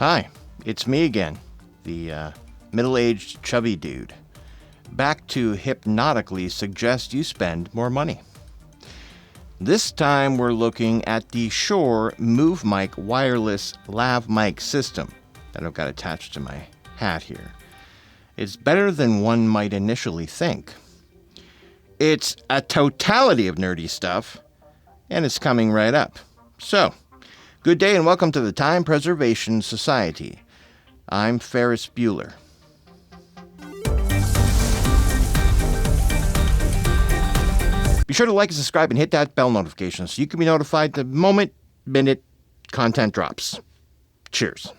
Hi, it's me again, the middle-aged chubby dude, back to hypnotically suggest you spend more money. This time we're looking at the Shure MoveMic wireless lav mic system that I've got attached to my hat here. It's better than one might initially think. It's a totality of nerdy stuff, and it's coming right up. So, good day and welcome to the Time Preservation Society. I'm Ferris Bueller. Be sure to like and subscribe and hit that bell notification so you can be notified the minute content drops. Cheers.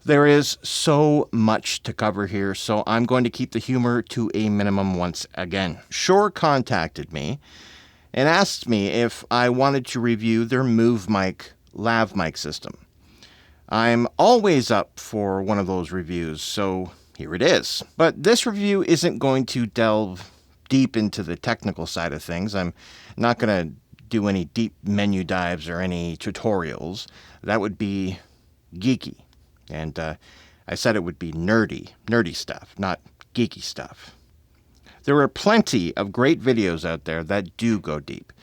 There is so much to cover here, so I'm going to keep the humor to a minimum once again. Shure contacted me and asked me if I wanted to review their MoveMic lav mic system. I'm always up for one of those reviews, so here it is. But this review isn't going to delve deep into the technical side of things. I'm not going to do any deep menu dives or any tutorials. That would be geeky. And I said it would be nerdy stuff, not geeky stuff. There are plenty of great videos out there that do go deep.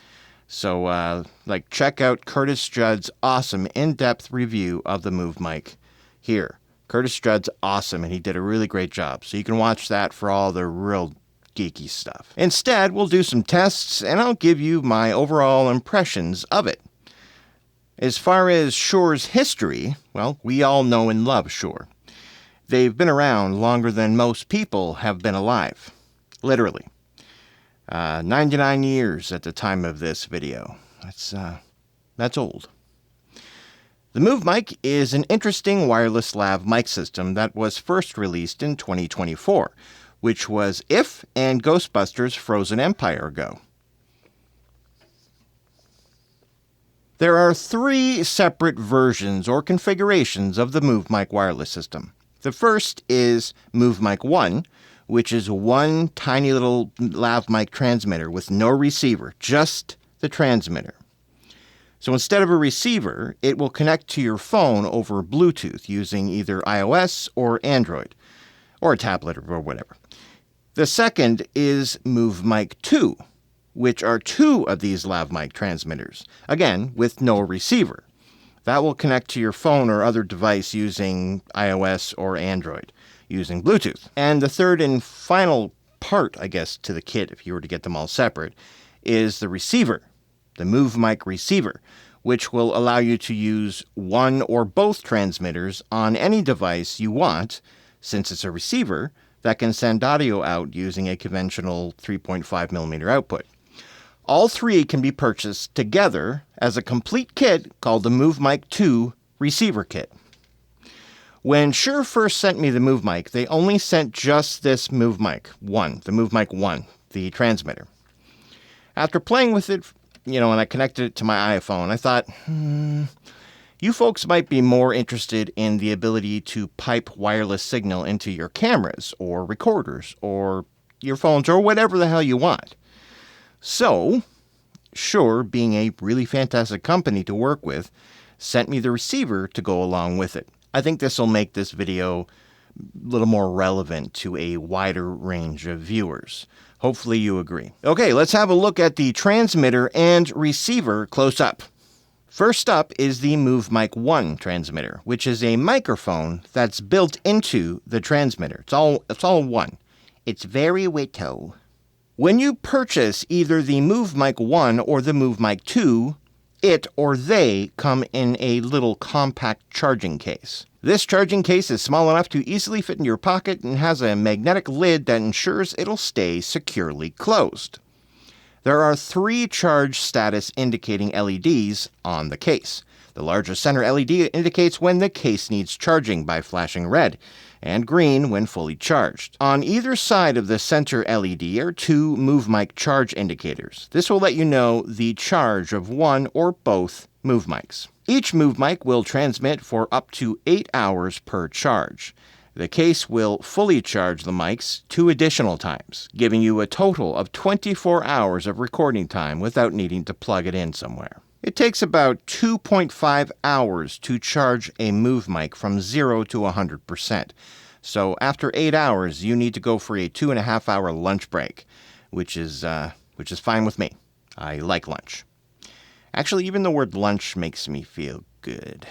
So, check out Curtis Judd's awesome in-depth review of the MoveMic here. Curtis Judd's awesome, and he did a really great job. So you can watch that for all the real geeky stuff. Instead, we'll do some tests, and I'll give you my overall impressions of it. As far as Shure's history, well, we all know and love Shure. They've been around longer than most people have been alive. Literally. 99 years at the time of this video. That's old. The MoveMic is an interesting wireless lav mic system that was first released in 2024, which was If and Ghostbusters Frozen Empire ago. There are 3 separate versions or configurations of the MoveMic wireless system. The first is MoveMic 1, which is one tiny little lav mic transmitter with no receiver, just the transmitter. So instead of a receiver, it will connect to your phone over Bluetooth using either iOS or Android, or a tablet or whatever. The second is MoveMic 2, which are 2 of these lav mic transmitters, again with no receiver. That will connect to your phone or other device using iOS or Android, using Bluetooth. And the third and final part, I guess, to the kit, if you were to get them all separate, is the receiver, the MoveMic receiver, which will allow you to use one or both transmitters on any device you want, since it's a receiver that can send audio out using a conventional 3.5mm output. All 3 can be purchased together as a complete kit called the MoveMic 2 receiver kit. When Shure first sent me the MoveMic, they only sent just this MoveMic 1, the MoveMic 1, the transmitter. After playing with it, and I connected it to my iPhone, I thought, you folks might be more interested in the ability to pipe wireless signal into your cameras or recorders or your phones or whatever the hell you want. So, Shure, being a really fantastic company to work with, sent me the receiver to go along with it. I think this will make this video a little more relevant to a wider range of viewers. Hopefully you agree. Okay, let's have a look at the transmitter and receiver close up. First up is the MoveMic 1 transmitter, which is a microphone that's built into the transmitter. It's all one. It's very witto. When you purchase either the MoveMic 1 or the MoveMic 2, it or they come in a little compact charging case. This charging case is small enough to easily fit in your pocket and has a magnetic lid that ensures it'll stay securely closed. There are 3 charge status indicating LEDs on the case. The larger center LED indicates when the case needs charging by flashing red, and green when fully charged. On either side of the center LED are 2 MoveMic charge indicators. This will let you know the charge of one or both MoveMics. Each MoveMic will transmit for up to 8 hours per charge. The case will fully charge the mics 2 additional times, giving you a total of 24 hours of recording time without needing to plug it in somewhere. It takes about 2.5 hours to charge a MoveMic from 0 to 100%. So after 8 hours, you need to go for a 2.5-hour lunch break, which is fine with me. I like lunch. Actually, even the word lunch makes me feel good.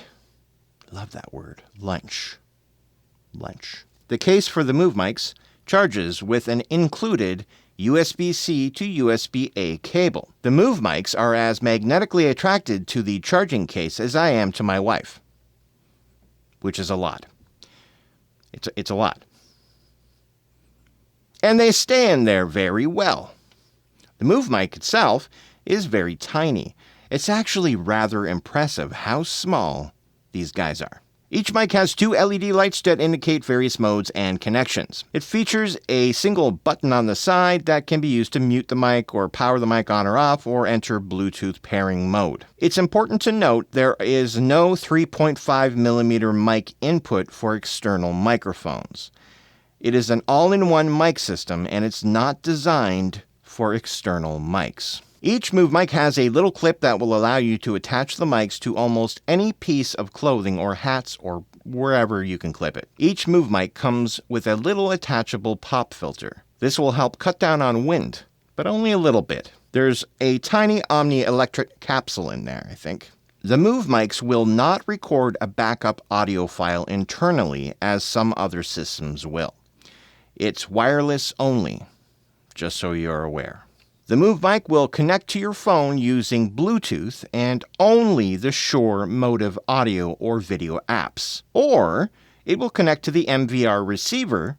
Love that word, lunch. Lunch. The case for the MoveMics charges with an included USB-C to USB-A cable. The MoveMics are as magnetically attracted to the charging case as I am to my wife, which is a lot. It's a lot. And they stay in there very well. The MoveMic itself is very tiny. It's actually rather impressive how small these guys are. Each mic has two LED lights that indicate various modes and connections. It features a single button on the side that can be used to mute the mic or power the mic on or off or enter Bluetooth pairing mode. It's important to note there is no 3.5mm mic input for external microphones. It is an all-in-one mic system and it's not designed for external mics. Each MoveMic has a little clip that will allow you to attach the mics to almost any piece of clothing or hats or wherever you can clip it. Each MoveMic comes with a little attachable pop filter. This will help cut down on wind, but only a little bit. There's a tiny omni-electric capsule in there, I think. The MoveMics will not record a backup audio file internally as some other systems will. It's wireless only, just so you're aware. The MoveMic will connect to your phone using Bluetooth and only the Shure Motive audio or video apps. Or it will connect to the MVR receiver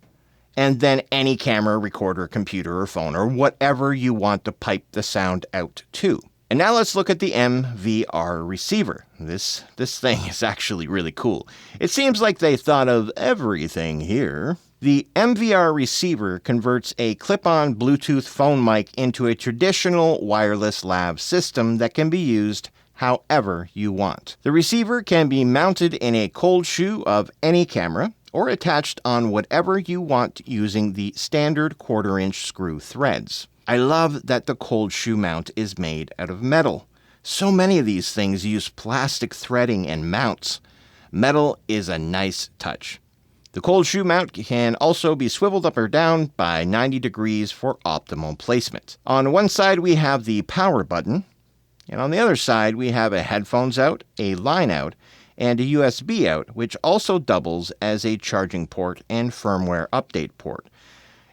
and then any camera, recorder, computer, or phone, or whatever you want to pipe the sound out to. And now let's look at the MVR receiver. This thing is actually really cool. It seems like they thought of everything here. The MVR receiver converts a clip-on Bluetooth phone mic into a traditional wireless lav system that can be used however you want. The receiver can be mounted in a cold shoe of any camera or attached on whatever you want using the standard 1/4-inch screw threads. I love that the cold shoe mount is made out of metal. So many of these things use plastic threading and mounts. Metal is a nice touch. The cold shoe mount can also be swiveled up or down by 90 degrees for optimal placement. On one side we have the power button, and on the other side we have a headphones out, a line out, and a USB out, which also doubles as a charging port and firmware update port.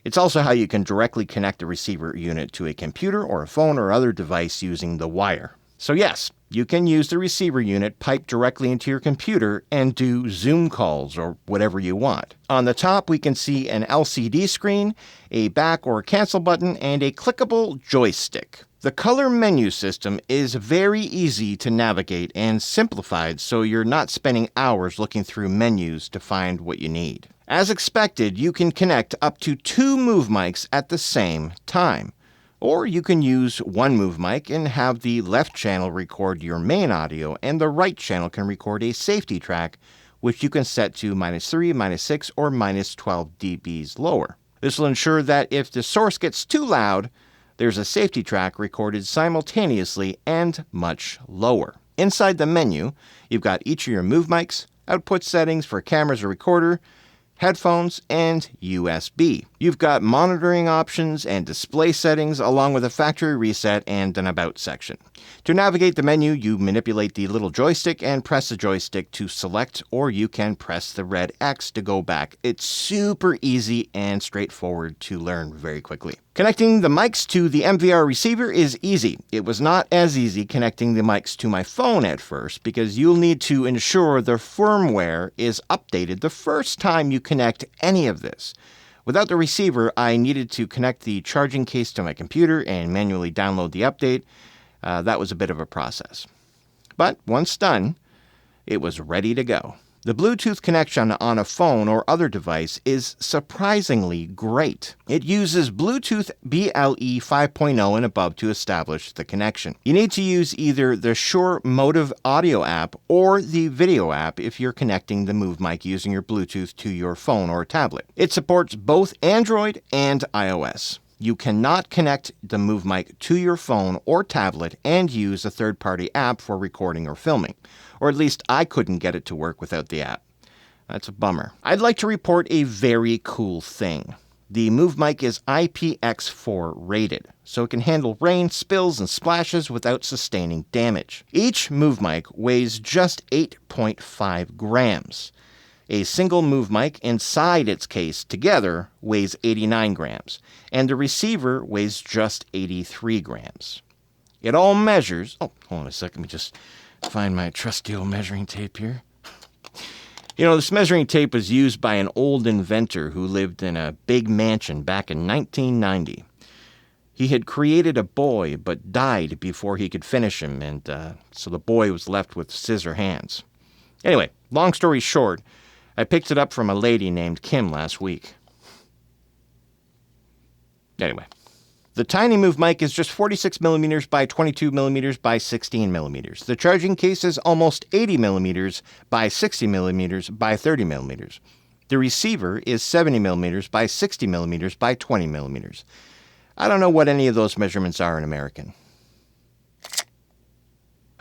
It's also how you can directly connect the receiver unit to a computer or a phone or other device using the wire. So yes, you can use the receiver unit piped directly into your computer and do Zoom calls or whatever you want. On the top, we can see an LCD screen, a back or cancel button, and a clickable joystick. The color menu system is very easy to navigate and simplified so you're not spending hours looking through menus to find what you need. As expected, you can connect up to 2 MoveMics at the same time. Or you can use one MoveMic and have the left channel record your main audio and the right channel can record a safety track, which you can set to -3, -6, or -12 dBs lower. This will ensure that if the source gets too loud, there's a safety track recorded simultaneously and much lower. Inside the menu, you've got each of your MoveMics, output settings for cameras or recorder, headphones, and USB. You've got monitoring options and display settings along with a factory reset and an about section. To navigate the menu, you manipulate the little joystick and press the joystick to select, or you can press the red X to go back. It's super easy and straightforward to learn very quickly. Connecting the mics to the MVR receiver is easy. It was not as easy connecting the mics to my phone at first because you'll need to ensure the firmware is updated the first time you connect any of this. Without the receiver, I needed to connect the charging case to my computer and manually download the update. That was a bit of a process. But once done, it was ready to go. The Bluetooth connection on a phone or other device is surprisingly great. It uses Bluetooth BLE 5.0 and above to establish the connection. You need to use either the Shure Motive audio app or the video app if you're connecting the MoveMic using your Bluetooth to your phone or tablet. It supports both Android and iOS. You cannot connect the MoveMic to your phone or tablet and use a third-party app for recording or filming. Or at least I couldn't get it to work without the app. That's a bummer. I'd like to report a very cool thing. The MoveMic is IPX4 rated, so it can handle rain, spills, and splashes without sustaining damage. Each MoveMic weighs just 8.5 grams. A single MoveMic inside its case together weighs 89 grams, and the receiver weighs just 83 grams. It all measures... Oh, hold on a second. Let me just find my trusty old measuring tape here. You know, this measuring tape was used by an old inventor who lived in a big mansion back in 1990. He had created a boy but died before he could finish him, and so the boy was left with scissor hands. Anyway, long story short, I picked it up from a lady named Kim last week. Anyway, the tiny MoveMic is just 46 millimeters by 22 millimeters by 16 millimeters. The charging case is almost 80 millimeters by 60 millimeters by 30 millimeters. The receiver is 70 millimeters by 60 millimeters by 20 millimeters. I don't know what any of those measurements are in American.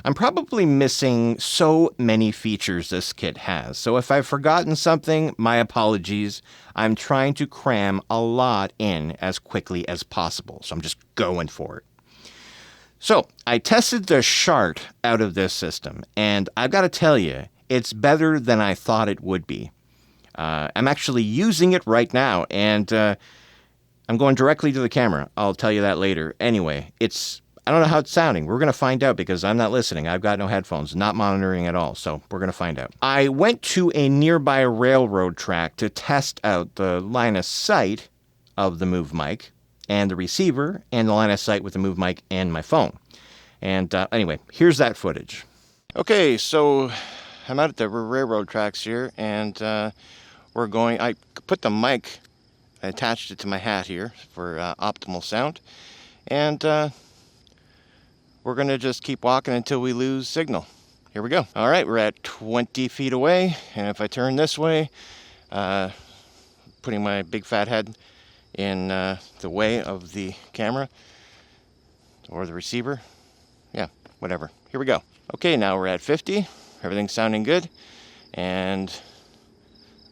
I'm probably missing so many features this kit has, so if I've forgotten something, my apologies. I'm trying to cram a lot in as quickly as possible, so I'm just going for it. So, I tested the Shart out of this system, and I've got to tell you, it's better than I thought it would be. I'm actually using it right now, and I'm going directly to the camera. I'll tell you that later. Anyway, I don't know how it's sounding. We're going to find out because I'm not listening. I've got no headphones, not monitoring at all, so we're going to find out. I went to a nearby railroad track to test out the line of sight of the MoveMic and the receiver and the line of sight with the MoveMic and my phone. And anyway, here's that footage. Okay, so I'm out at the railroad tracks here, and I put the mic, I attached it to my hat here for optimal sound, and we're going to just keep walking until we lose signal. Here we go. All right, we're at 20 feet away, and if I turn this way, putting my big fat head in the way of the camera or the receiver. Yeah, whatever. Here we go. Okay, now we're at 50. Everything's sounding good, and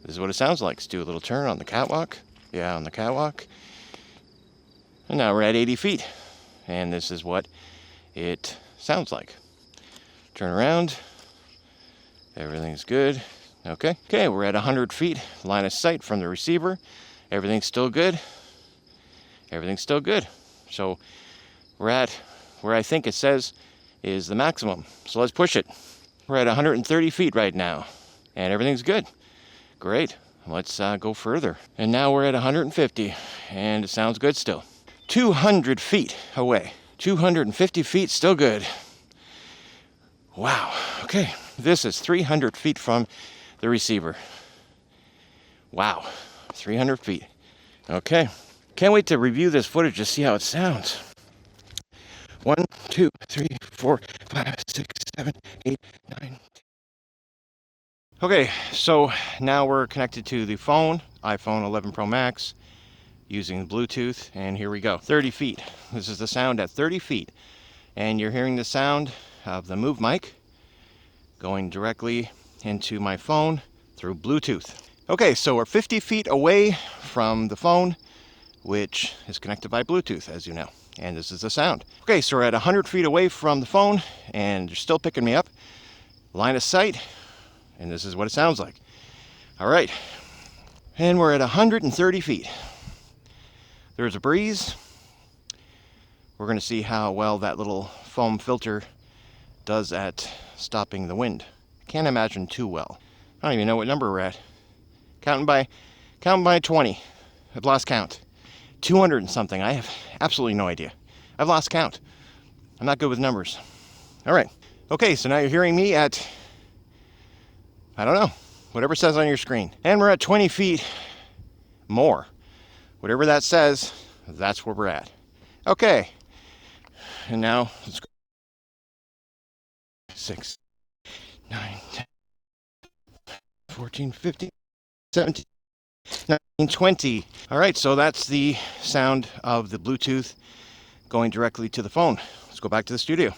this is what it sounds like. Let's do a little turn on the catwalk. Yeah, on the catwalk. And now we're at 80 feet, and this is what it sounds like. Turn around. Everything's good. Okay, we're at 100 feet line of sight from the receiver. Everything's still good. Everything's still good. So we're at where I think it says is the maximum. So let's push it. We're at 130 feet right now, and everything's good. Great. Let's go further. And now we're at 150, and it sounds good still. 200 feet away. 250 feet, still good. Wow. Okay, this is 300 feet from the receiver. Wow, 300 feet. Okay, can't wait to review this footage to see how it sounds. 1, 2, 3, 4, 5, 6, 7, 8, 9. Okay, so now we're connected to the phone, iPhone 11 Pro Max, using Bluetooth, and here we go. 30 feet. This is the sound at 30 feet. And you're hearing the sound of the MoveMic going directly into my phone through Bluetooth. Okay, so we're 50 feet away from the phone, which is connected by Bluetooth, as you know. And this is the sound. Okay, so we're at 100 feet away from the phone, and you're still picking me up. Line of sight, and this is what it sounds like. All right, and we're at 130 feet. There's a breeze. We're going to see how well that little foam filter does at stopping the wind. Can't imagine too well. I don't even know what number we're at. Counting by 20. I've lost count. 200 and something. I have absolutely no idea. I've lost count. I'm not good with numbers. All right. Okay, so now you're hearing me at, I don't know, whatever it says on your screen. And we're at 20 feet more. Whatever that says, that's where we're at. Okay. And now, let's go. 6, 9, 10, 14, 15, 17, 1920. All right, so that's the sound of the Bluetooth going directly to the phone. Let's go back to the studio.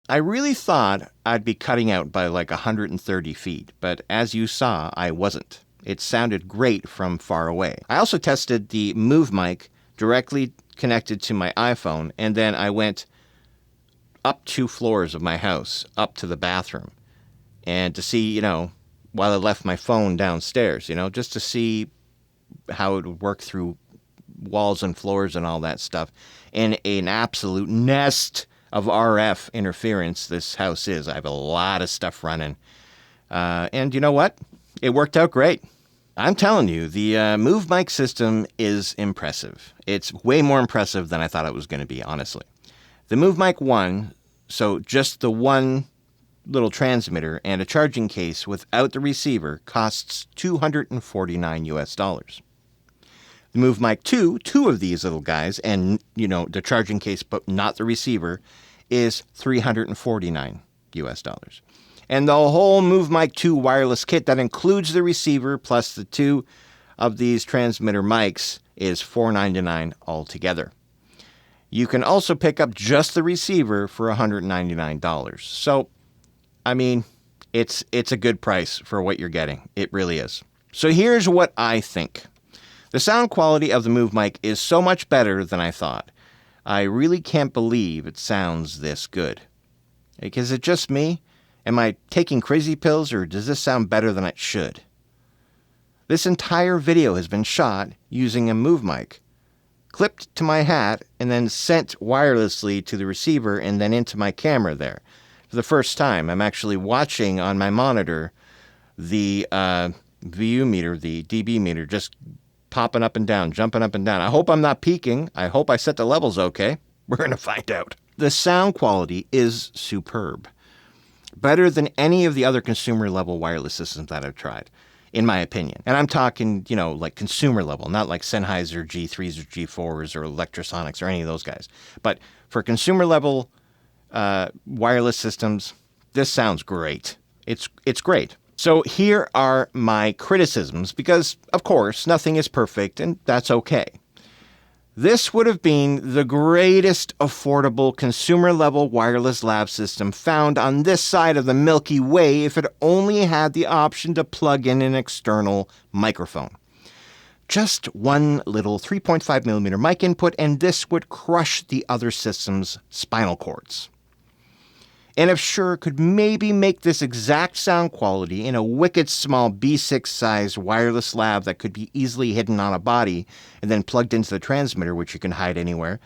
I really thought I'd be cutting out by like 130 feet, but as you saw, I wasn't. It sounded great from far away. I also tested the MoveMic directly connected to my iPhone, and then I went up 2 floors of my house, up to the bathroom, and to see, while I left my phone downstairs, just to see how it would work through walls and floors and all that stuff. And an absolute nest of RF interference this house is. I have a lot of stuff running. And you know what? It worked out great. I'm telling you, the MoveMic system is impressive. It's way more impressive than I thought it was going to be, honestly. The MoveMic 1, so just the one little transmitter and a charging case without the receiver, costs $249 US. The MoveMic 2, 2 of these little guys, and, the charging case but not the receiver, is $349 US. And the whole MoveMic 2 wireless kit that includes the receiver plus the 2 of these transmitter mics is $499 altogether. You can also pick up just the receiver for $199. So, it's a good price for what you're getting. It really is. So here's what I think. The sound quality of the MoveMic is so much better than I thought. I really can't believe it sounds this good. Is it just me? Am I taking crazy pills, or does this sound better than it should? This entire video has been shot using a MoveMic, clipped to my hat, and then sent wirelessly to the receiver and then into my camera there. For the first time, I'm actually watching on my monitor the VU meter, the dB meter, just popping up and down, jumping up and down. I hope I'm not peaking. I hope I set the levels okay. We're going to find out. The sound quality is superb. Better than any of the other consumer-level wireless systems that I've tried, in my opinion. And I'm talking, like consumer level, not like Sennheiser G3s or G4s or Electrosonics or any of those guys. But for consumer-level wireless systems, this sounds great. It's great. So here are my criticisms, because, of course, nothing is perfect, and that's okay. This would have been the greatest affordable consumer-level wireless lab system found on this side of the Milky Way if it only had the option to plug in an external microphone. Just one little 3.5mm mic input, and this would crush the other system's spinal cords. And if Shure could maybe make this exact sound quality in a wicked small B6-sized wireless lab that could be easily hidden on a body and then plugged into the transmitter, which you can hide anywhere,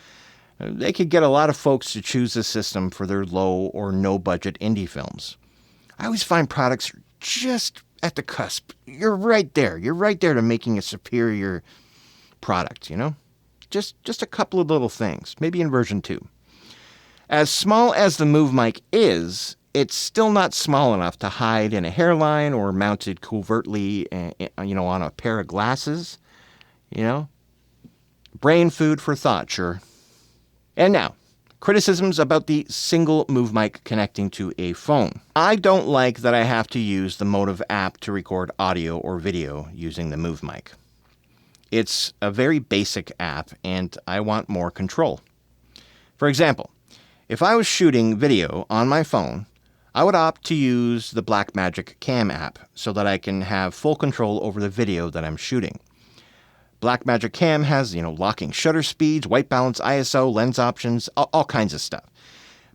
they could get a lot of folks to choose this system for their low or no-budget indie films. I always find products just at the cusp. You're right there. You're right there to making a superior product, Just a couple of little things, maybe in version 2. As small as the MoveMic is, it's still not small enough to hide in a hairline or mounted covertly, on a pair of glasses. Brain food for thought, Sure. And now, criticisms about the single MoveMic connecting to a phone. I don't like that I have to use the Motive app to record audio or video using the MoveMic. It's a very basic app, and I want more control. For example, if I was shooting video on my phone, I would opt to use the Blackmagic Cam app so that I can have full control over the video that I'm shooting. Blackmagic Cam has, locking shutter speeds, white balance, ISO, lens options, all kinds of stuff.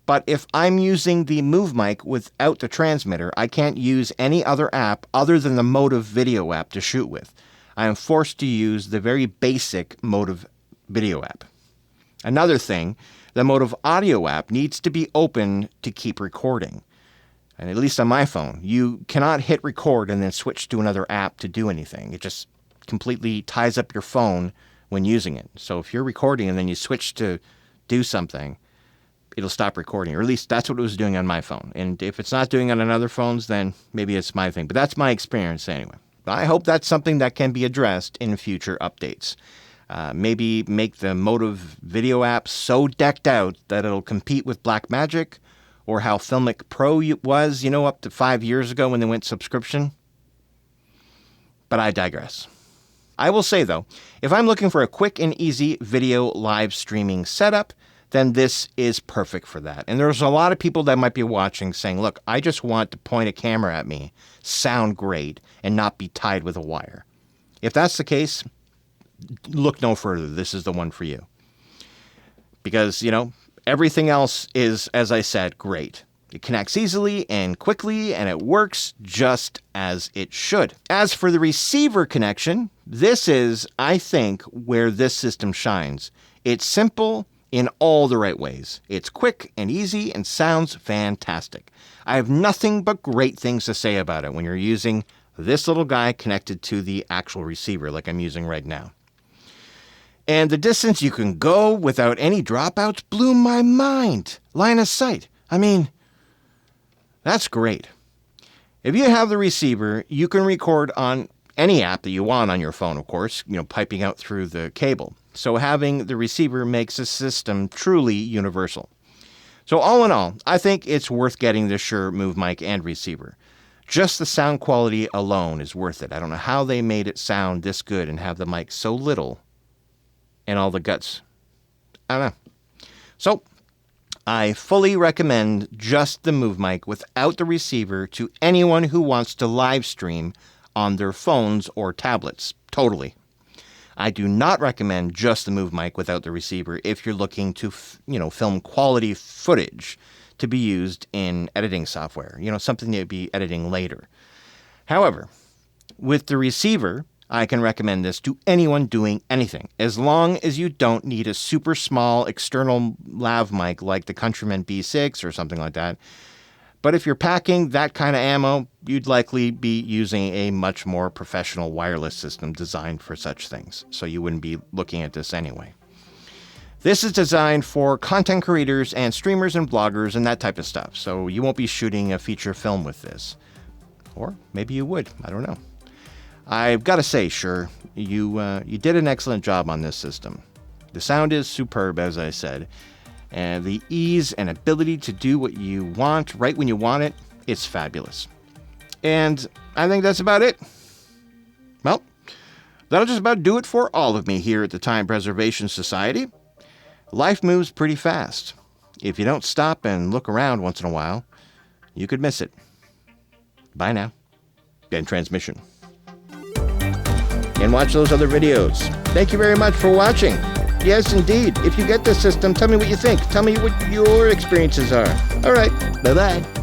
But if I'm using the MoveMic without the transmitter, I can't use any other app other than the Motive video app to shoot with. I am forced to use the very basic Motive video app. Another thing, the Motive audio app needs to be open to keep recording. And at least on my phone, you cannot hit record and then switch to another app to do anything. It just completely ties up your phone when using it. So if you're recording and then you switch to do something, it'll stop recording. Or at least that's what it was doing on my phone. And if it's not doing it on other phones, then maybe it's my thing. But that's my experience anyway. I hope that's something that can be addressed in future updates. Maybe make the Motive video app so decked out that it'll compete with Blackmagic, or how Filmic Pro was, up to 5 years ago when they went subscription. But I digress. I will say, though, if I'm looking for a quick and easy video live streaming setup, then this is perfect for that. And there's a lot of people that might be watching saying, look, I just want to point a camera at me, sound great, and not be tied with a wire. If that's the case, look no further. This is the one for you. Because, everything else is, as I said, great. It connects easily and quickly, and it works just as it should. As for the receiver connection, this is, I think, where this system shines. It's simple in all the right ways. It's quick and easy and sounds fantastic. I have nothing but great things to say about it when you're using this little guy connected to the actual receiver like I'm using right now. And the distance you can go without any dropouts blew my mind. Line of sight. I mean, that's great. If you have the receiver, you can record on any app that you want on your phone, of course, piping out through the cable. So having the receiver makes the system truly universal. So all in all, I think it's worth getting the Shure MoveMic and receiver. Just the sound quality alone is worth it. I don't know how they made it sound this good and have the mic so little and all the guts. I don't know. So I fully recommend just the MoveMic without the receiver to anyone who wants to live stream on their phones or tablets. Totally. I do not recommend just the MoveMic without the receiver if you're looking to, film quality footage to be used in editing software, something you'd be editing later. However, with the receiver, I can recommend this to anyone doing anything, as long as you don't need a super small external lav mic like the Countryman B6 or something like that. But if you're packing that kind of ammo, you'd likely be using a much more professional wireless system designed for such things, so you wouldn't be looking at this anyway. This is designed for content creators and streamers and bloggers and that type of stuff, so you won't be shooting a feature film with this. Or maybe you would, I don't know. I've got to say, Shure, you did an excellent job on this system. The sound is superb, as I said, and the ease and ability to do what you want right when you want it, it's fabulous. And I think that's about it. Well, that'll just about do it for all of me here at the Time Preservation Society. Life moves pretty fast. If you don't stop and look around once in a while, you could miss it. Bye now. End transmission. And watch those other videos. Thank you very much for watching. Yes, indeed. If you get this system, tell me what you think. Tell me what your experiences are. All right. Bye-bye.